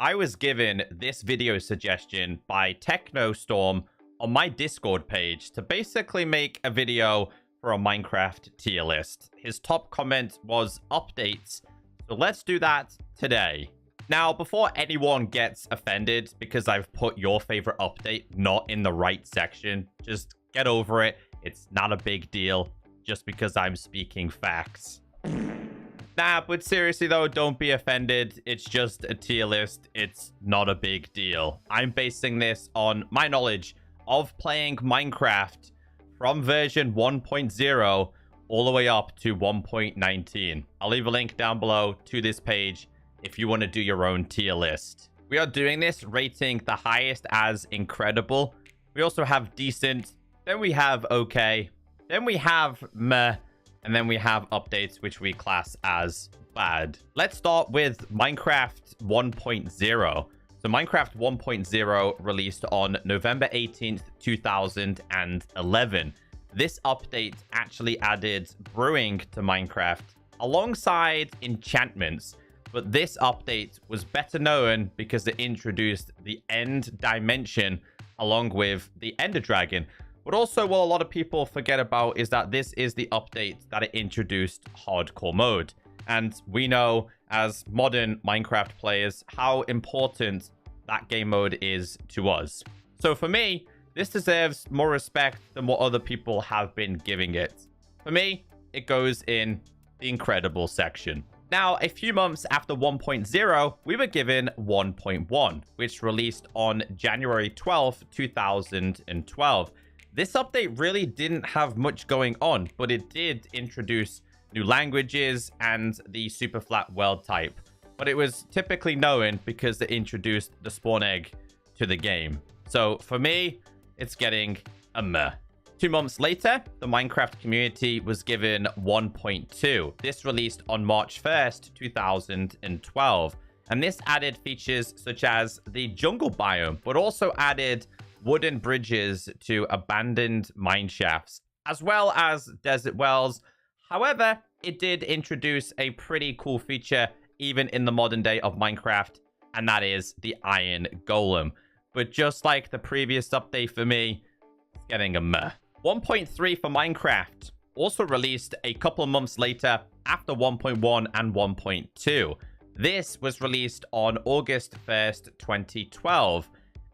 I was given this video suggestion by Technostorm on my Discord page to basically make a video for a Minecraft tier list. His top comment was updates, so let's do that today. Now, before anyone gets offended because I've put your favorite update not in the right section, just get over it. It's not a big deal just because I'm speaking facts. Nah, but seriously though, don't be offended. It's just a tier list. It's not a big deal. I'm basing this on my knowledge of playing Minecraft from version 1.0 all the way up to 1.19. I'll leave a link down below to this page if you want to do your own tier list. We are doing this rating the highest as incredible. We also have decent, then we have okay, then we have meh, and then we have updates which we class as bad. Let's start with Minecraft 1.0. So Minecraft 1.0 released on November 18th, 2011. This update actually added brewing to Minecraft alongside enchantments. But this update was better known because it introduced the end dimension along with the Ender Dragon. But also, what a lot of people forget about is that this is the update that it introduced hardcore mode. And we know, as modern Minecraft players, how important that game mode is to us. So for me, this deserves more respect than what other people have been giving it. For me, it goes in the incredible section. Now, a few months after 1.0, we were given 1.1, which released on January 12th, 2012. This update really didn't have much going on, but it did introduce new languages and the super flat world type. But it was typically known because it introduced the spawn egg to the game. So for me, it's getting a meh. 2 months later, the Minecraft community was given 1.2. This released on March 1st, 2012. And this added features such as the jungle biome, but also added wooden bridges to abandoned mine shafts, as well as desert wells. However, it did introduce a pretty cool feature even in the modern day of Minecraft, and that is the iron golem. But just like the previous update for me, it's getting a meh. 1.3 for Minecraft also released a couple of months later after 1.1 and 1.2. This was released on August 1st, 2012.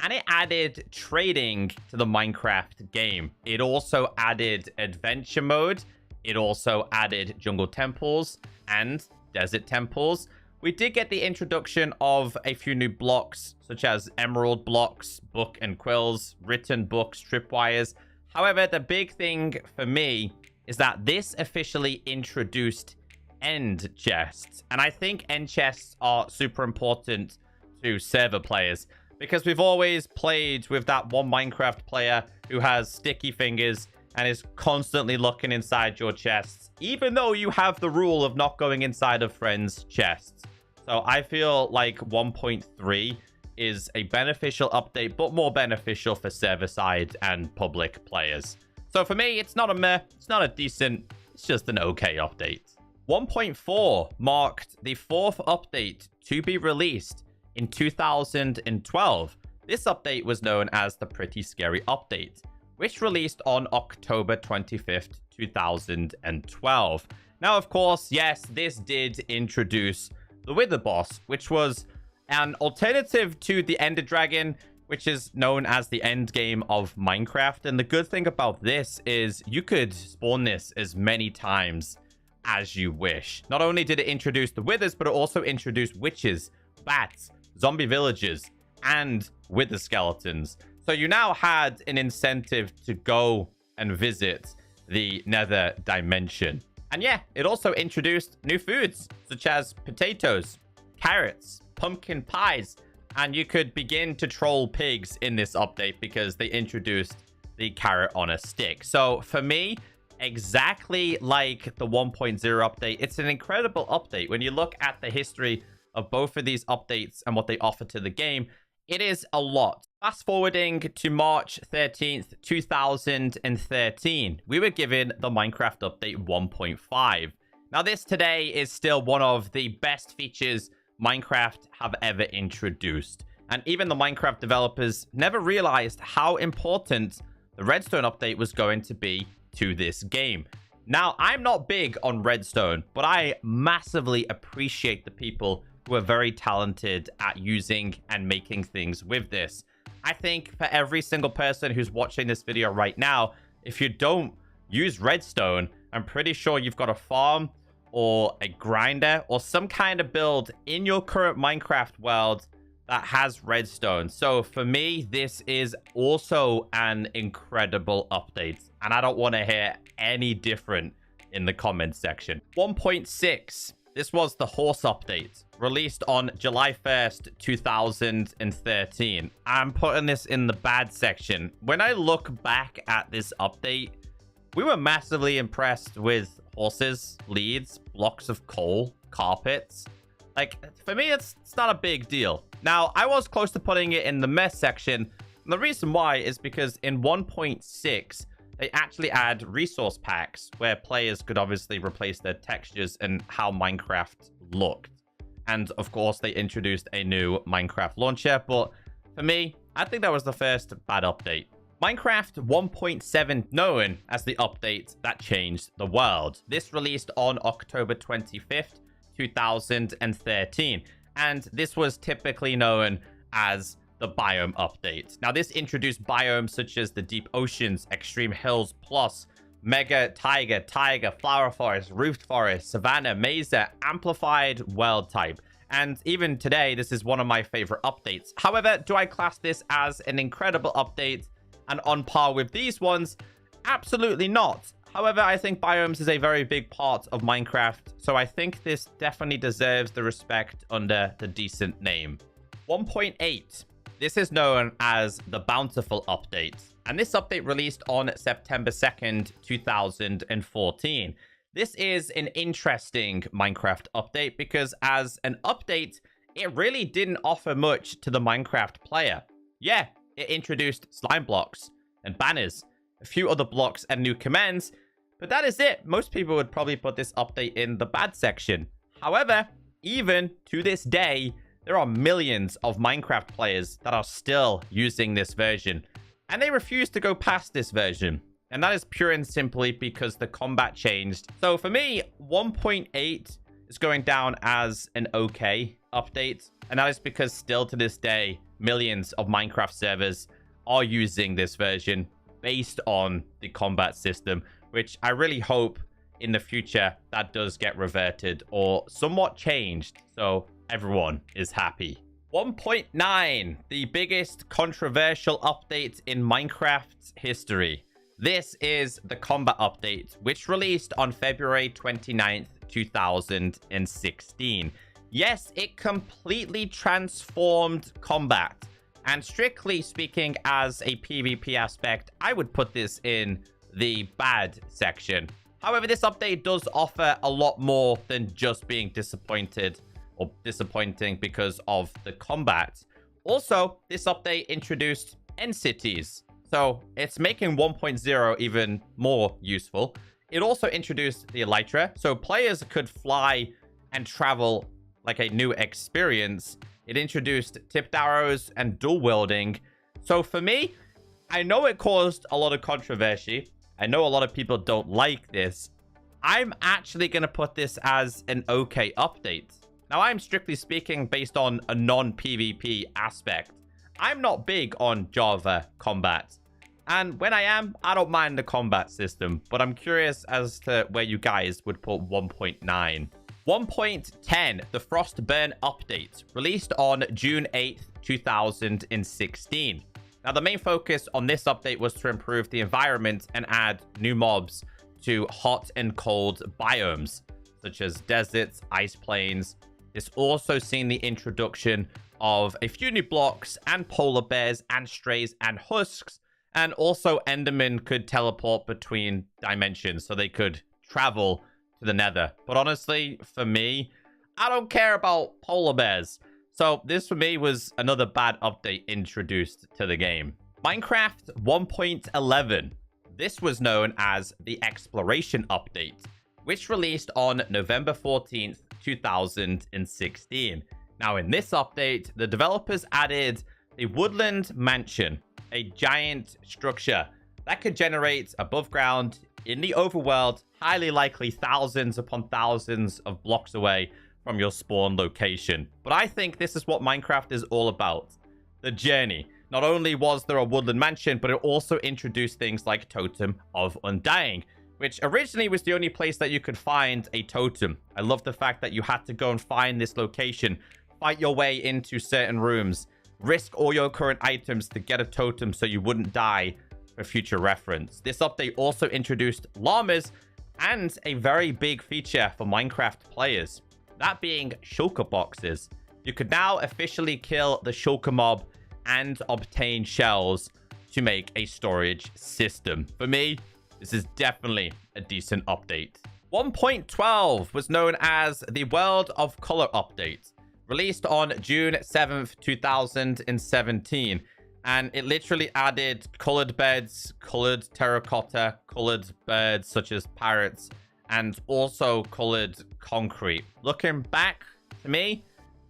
And it added trading to the Minecraft game. It also added adventure mode. It also added jungle temples and desert temples. We did get the introduction of a few new blocks, such as emerald blocks, book and quills, written books, tripwires. However, the big thing for me is that this officially introduced end chests. And I think end chests are super important to server players, because we've always played with that one Minecraft player who has sticky fingers and is constantly looking inside your chests, even though you have the rule of not going inside of friends' chests. So I feel like 1.3 is a beneficial update, but more beneficial for server side and public players. So for me, it's not a meh, it's not a decent, it's just an okay update. 1.4 marked the 4th update to be released in 2012. This update was known as the Pretty Scary Update, which released on October 25th, 2012. Now, of course, yes, this did introduce the Wither Boss, which was an alternative to the Ender Dragon, which is known as the end game of Minecraft. And the good thing about this is you could spawn this as many times as you wish. Not only did it introduce the Withers, but it also introduced witches, bats, zombie villagers, and wither skeletons. So you now had an incentive to go and visit the nether dimension. And yeah, it also introduced new foods such as potatoes, carrots, pumpkin pies, and you could begin to troll pigs in this update because they introduced the carrot on a stick. So for me, exactly like the 1.0 update, it's an incredible update. When you look at the history of both of these updates and what they offer to the game, it is a lot. Fast forwarding to March 13th, 2013, we were given the Minecraft update 1.5. Now, this today is still one of the best features Minecraft have ever introduced. And even the Minecraft developers never realized how important the Redstone update was going to be to this game. Now, I'm not big on Redstone, but I massively appreciate the people who are very talented at using and making things with this. I think for every single person who's watching this video right now, if you don't use Redstone, I'm pretty sure you've got a farm or a grinder or some kind of build in your current Minecraft world that has Redstone. So for me, this is also an incredible update, and I don't want to hear any different in the comments section. 1.6. This was the horse update, released on July 1st, 2013. I'm putting this in the bad section. When I look back at this update, we were massively impressed with horses, leads, blocks of coal, carpets. Like, for me, it's not a big deal. Now, I was close to putting it in the mess section. And the reason why is because in 1.6, they actually add resource packs where players could obviously replace their textures and how Minecraft looked. And of course, they introduced a new Minecraft launcher. But for me, I think that was the first bad update. Minecraft 1.7, known as the update that changed the world. This released on October 25th, 2013. And this was typically known as the biome update. Now, this introduced biomes such as the deep oceans, extreme hills, plus mega taiga, flower forest, roofed forest, savanna, mesa, amplified world type. And even today, this is one of my favorite updates. However, do I class this as an incredible update and on par with these ones? Absolutely not. However, I think biomes is a very big part of Minecraft, so I think this definitely deserves the respect under the decent name. 1.8. This is known as the Bountiful update, and this update released on September 2nd, 2014. This is an interesting Minecraft update because as an update, it really didn't offer much to the Minecraft player. Yeah, it introduced slime blocks and banners, a few other blocks and new commands, but that is it. Most people would probably put this update in the bad section. However, even to this day, there are millions of Minecraft players that are still using this version, and they refuse to go past this version. And that is pure and simply because the combat changed. So for me, 1.8 is going down as an okay update, and that is because still to this day, millions of Minecraft servers are using this version based on the combat system, which I really hope in the future that does get reverted or somewhat changed so everyone is happy. 1.9, the biggest controversial update in Minecraft's history. This is the combat update, which released on February 29th, 2016. Yes, it completely transformed combat. And strictly speaking, as a PvP aspect, I would put this in the bad section. However, this update does offer a lot more than just being disappointed or disappointing because of the combat. Also, this update introduced end cities, so it's making 1.0 even more useful. It also introduced the Elytra, so players could fly and travel like a new experience. It introduced tipped arrows and dual wielding. So for me, I know it caused a lot of controversy. I know a lot of people don't like this. I'm actually going to put this as an okay update. Now, I'm strictly speaking based on a non-PvP aspect. I'm not big on Java combat. And when I am, I don't mind the combat system. But I'm curious as to where you guys would put 1.9. 1.10, the Frostburn update, released on June 8th, 2016. Now, the main focus on this update was to improve the environment and add new mobs to hot and cold biomes, such as deserts, ice plains. This also seen the introduction of a few new blocks and polar bears and strays and husks, and also Endermen could teleport between dimensions, so they could travel to the nether. But honestly, for me, I don't care about polar bears. So this for me was another bad update introduced to the game. Minecraft 1.11. This was known as the Exploration update, which released on November 14th, 2016. Now, in this update, the developers added a woodland mansion, a giant structure that could generate above ground in the overworld, highly likely thousands upon thousands of blocks away from your spawn location. But I think this is what Minecraft is all about. The journey. Not only was there a woodland mansion, but it also introduced things like Totem of Undying, which originally was the only place that you could find a totem. I love the fact that you had to go and find this location, fight your way into certain rooms, risk all your current items to get a totem so you wouldn't die for future reference. This update also introduced llamas and a very big feature for Minecraft players, that being shulker boxes. You could now officially kill the shulker mob and obtain shells to make a storage system. For me, this is definitely a decent update. 1.12 was known as the World of Color update, released on June 7th, 2017. And it literally added colored beds, colored terracotta, colored birds such as parrots, and also colored concrete. Looking back, to me,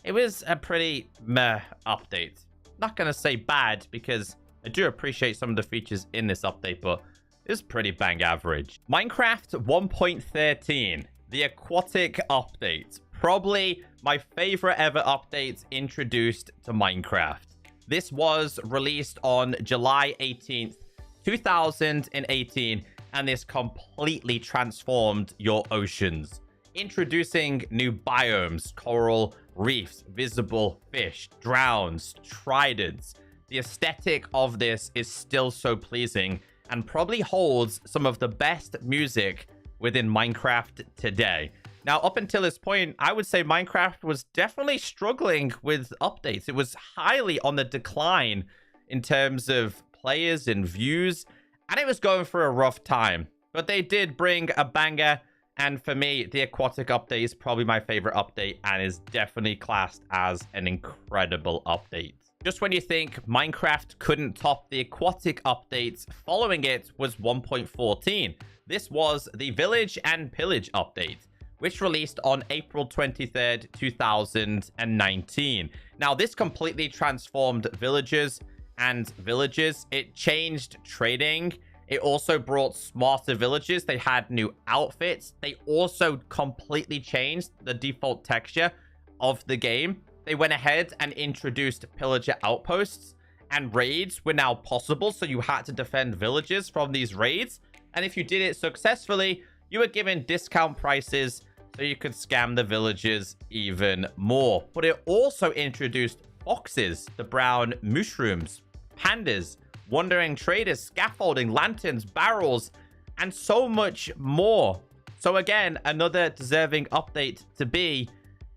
it was a pretty meh update. Not going to say bad, because I do appreciate some of the features in this update, but it's pretty bang average. Minecraft 1.13, the aquatic update. Probably my favorite ever update introduced to Minecraft. This was released on July 18th, 2018, and this completely transformed your oceans. Introducing new biomes, coral reefs, visible fish, drowns, tridents. The aesthetic of this is still so pleasing and probably holds some of the best music within Minecraft today. Now, up until this point, I would say Minecraft was definitely struggling with updates. It was highly on the decline in terms of players and views, and it was going for a rough time. But they did bring a banger, and for me, the aquatic update is probably my favorite update and is definitely classed as an incredible update. Just when you think Minecraft couldn't top the aquatic updates, following it was 1.14. This was the Village and Pillage update, which released on April 23rd, 2019. Now, this completely transformed villagers and villages. It changed trading. It also brought smarter villages. They had new outfits. They also completely changed the default texture of the game. They went ahead and introduced pillager outposts, and raids were now possible, so you had to defend villages from these raids. And if you did it successfully, you were given discount prices, so you could scam the villagers even more. But it also introduced foxes, the brown mushrooms, pandas, wandering traders, scaffolding, lanterns, barrels, and so much more. So again, another deserving update to be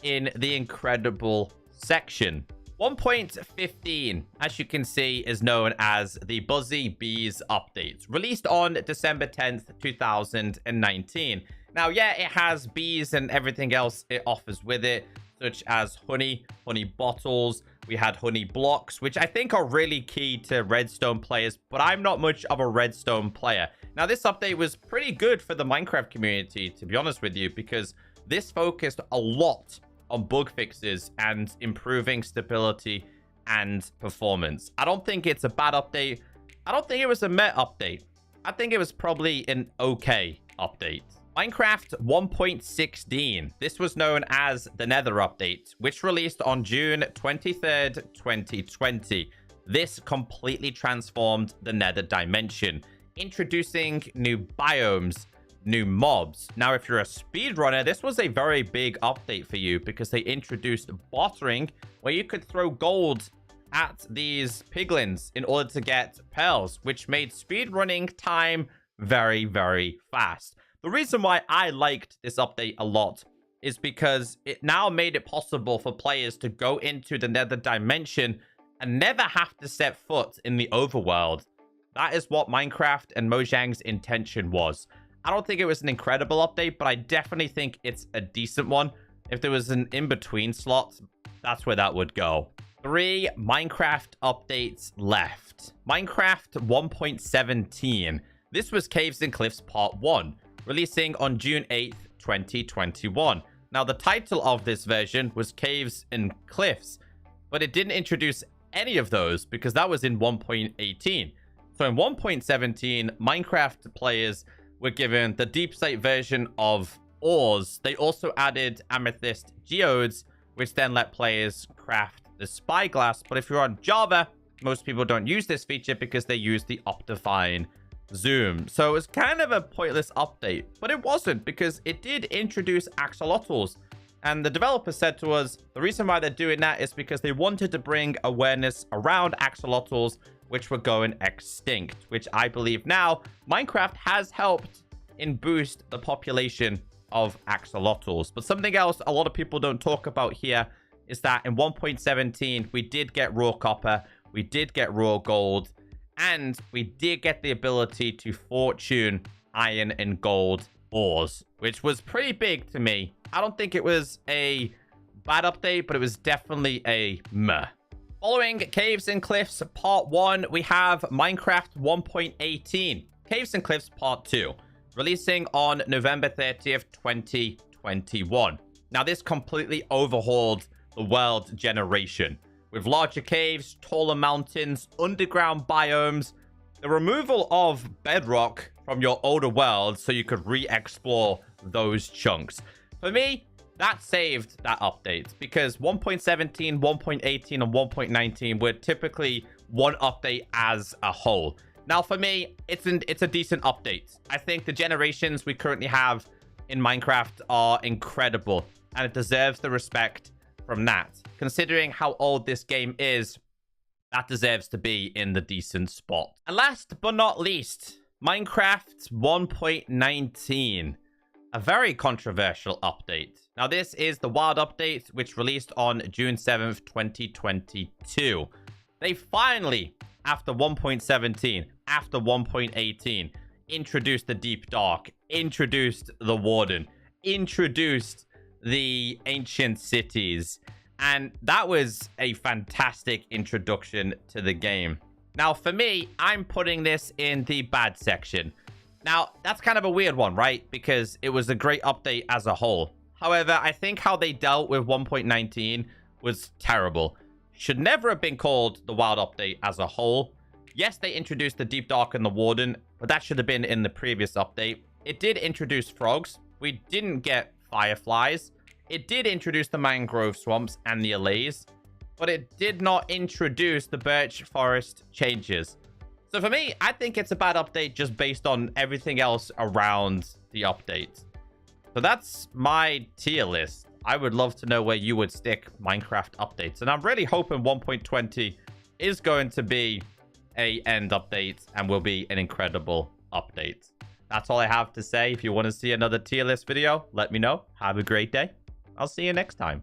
in the incredible section. 1.15, as you can see, is known as the Buzzy Bees update, released on December 10th, 2019. Now, yeah, it has bees and everything else it offers with it, such as honey bottles. We had honey blocks, which I think are really key to redstone players, but I'm not much of a redstone player. Now, this update was pretty good for the Minecraft community, to be honest with you, because this focused a lot on bug fixes and improving stability and performance. I don't think it's a bad update. I don't think it was a meh update. I think it was probably an okay update. Minecraft 1.16. This was known as the Nether update, which released on June 23rd, 2020. This completely transformed the Nether dimension, introducing new biomes, new mobs. Now, if you're a speedrunner, this was a very big update for you because they introduced bottering, where you could throw gold at these piglins in order to get pearls, which made speedrunning time very, very fast. The reason why I liked this update a lot is because it now made it possible for players to go into the Nether dimension and never have to set foot in the overworld. That is what Minecraft and Mojang's intention was. I don't think it was an incredible update, but I definitely think it's a decent one. If there was an in-between slot, that's where that would go. 3 Minecraft updates left. Minecraft 1.17. This was Caves and Cliffs Part 1, releasing on June 8th, 2021. Now, the title of this version was Caves and Cliffs, but it didn't introduce any of those because that was in 1.18. So in 1.17, Minecraft players were given the deep slate version of ores. They also added amethyst geodes, which then let players craft the spyglass. But if you're on Java, most people don't use this feature because they use the Optifine zoom. So it was kind of a pointless update, but it wasn't, because it did introduce axolotls. And the developer said to us, the reason why they're doing that is because they wanted to bring awareness around axolotls, which were going extinct, which I believe now Minecraft has helped in boost the population of axolotls. But something else a lot of people don't talk about here is that in 1.17, we did get raw copper, we did get raw gold, and we did get the ability to fortune iron and gold ores, which was pretty big to me. I don't think it was a bad update, but it was definitely a meh. Following Caves and Cliffs Part 1, we have Minecraft 1.18, Caves and Cliffs Part 2, releasing on November 30th, 2021. Now, this completely overhauled the world generation, with larger caves, taller mountains, underground biomes, the removal of bedrock from your older world so you could re-explore those chunks. For me, that saved that update, because 1.17, 1.18, and 1.19 were typically one update as a whole. Now, for me, it's a decent update. I think the generations we currently have in Minecraft are incredible, and it deserves the respect from that. Considering how old this game is, that deserves to be in the decent spot. And last but not least, Minecraft 1.19. A very controversial update. Now, this is the Wild Update, which released on June 7th, 2022. They finally, after 1.17, after 1.18, introduced the Deep Dark, introduced the Warden, introduced the Ancient Cities, and that was a fantastic introduction to the game. Now, for me, I'm putting this in the bad section. Now, that's kind of a weird one, right? Because it was a great update as a whole. However, I think how they dealt with 1.19 was terrible. Should never have been called the Wild Update as a whole. Yes, they introduced the Deep Dark and the Warden, but that should have been in the previous update. It did introduce frogs. We didn't get fireflies. It did introduce the mangrove swamps and the allays, but it did not introduce the birch forest changes. So for me, I think it's a bad update just based on everything else around the update. So that's my tier list. I would love to know where you would stick Minecraft updates. And I'm really hoping 1.20 is going to be a end update and will be an incredible update. That's all I have to say. If you want to see another tier list video, let me know. Have a great day. I'll see you next time.